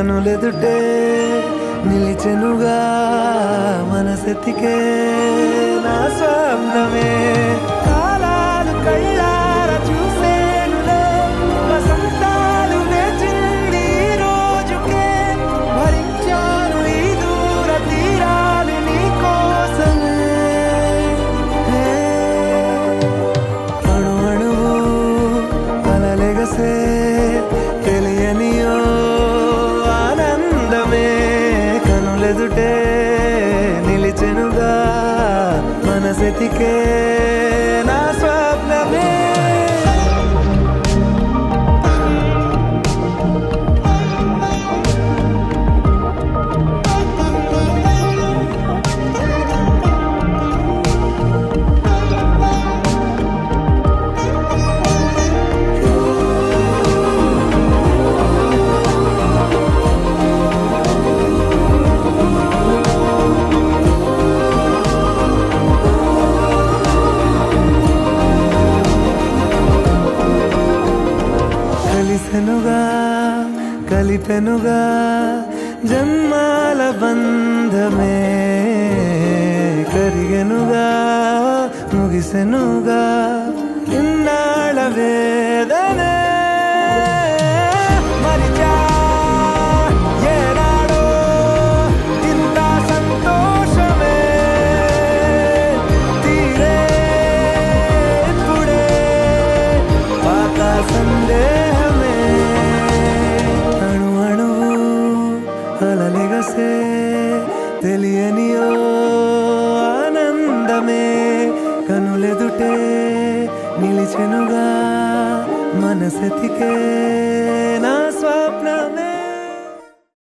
కనులెదుటే నిలిచెనుగా మనసెతికే నా స్వప్నమే కాలాలు కళ్ళార చూసేనులే వసంతాలు వేచింది ఈ రోజుకే భరించాను ఈ దూర తీరాలు నీ కోసమే అణు అణువు అలలెగసే తెలియనియో ఆనందమే కనులెదుటే నిలిచెనుగా మనసెతికే నా స్వప్నమే కలిసెనుగా కలిపెనుగా జన్మాల బంధమే కరిగెనుగా ముగిసెనుగా ఇన్నాళ్ళ వేదనే మరిచా ఏనాడో ఇంత సంతోషమే తీరే ఇప్పుడే పాత సందేహమే అణు అణువు అలలెగసే తెలియనియో ఆనందమే కనులెదుటే నిలిచెనుగా మనసెతికే